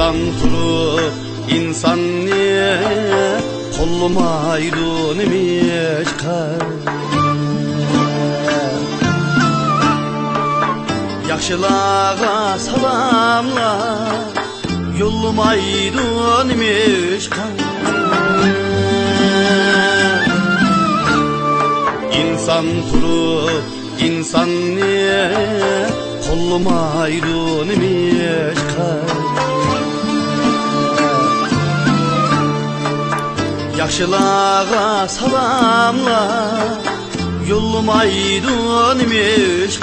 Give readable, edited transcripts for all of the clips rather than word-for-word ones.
İnsan turup insan niye kollumaydun imiş Yaxşılağa salamlar yollamaydun imiş İnsan turup insan niye kollumaydun imiş Yaxşılağa salamlar yollamaydun imiş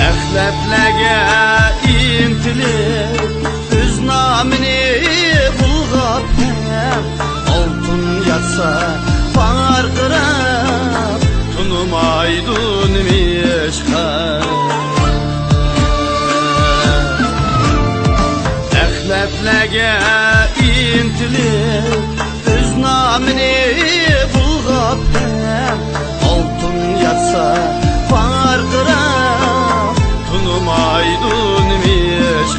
Əxləbləgə intilib öz namini bulğab həm Altın yatsa farqırab tunumaydun imiş Əxləbləgə intilib öz namini bulğab həm Altın yatsa farqırab tunumaydun imiş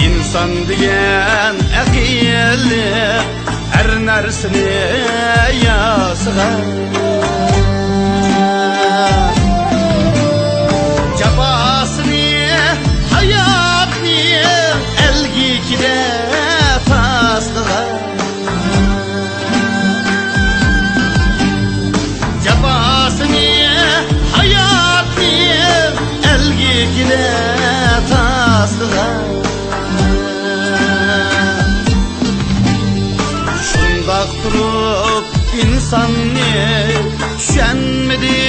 İnsan diyen əqiyeli hər nərsini yazığa Cabasını, hayatını elgikide taslığa Cabasını, hayatını elgikide taslığa Şundaq durup insanı düşenmedi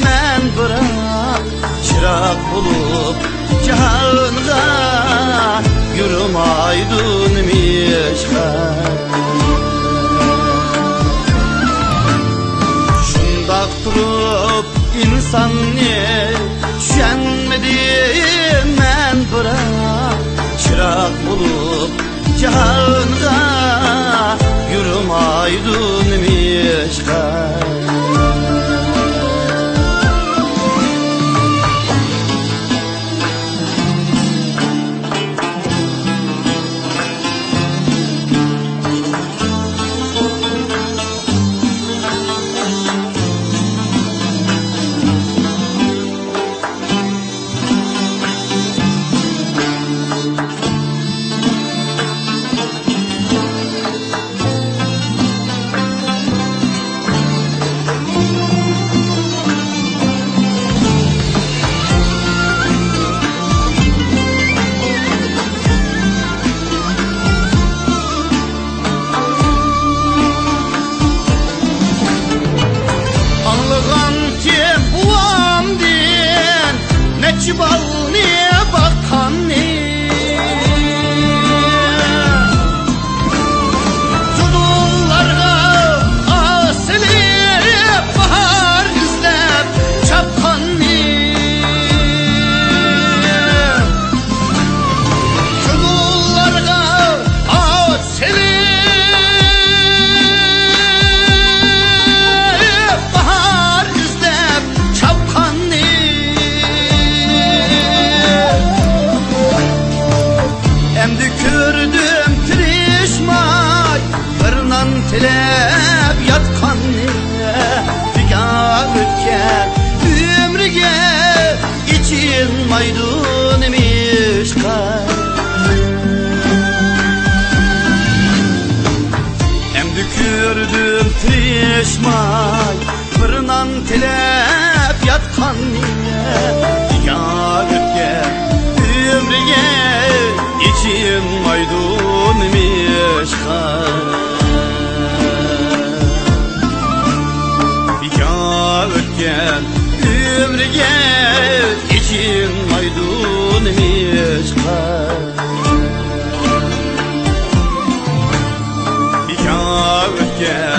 mən bırak Çırak bulup cihanğa yürümaydun imiş Şundaq durup insanı düşenmedi mən bırak Çırak bulup cihanğa yürümaydun imiş Balniye bakan ne Tudullarga asili bahar izlep çapkan ne Tudullarga asili bahar izlep çapkan ne pişmay fırınan tilep yatkan niye ya ötken ömrüge içim maydun mişkan ya ötken ömrüge içim maydun mişkan ya ötken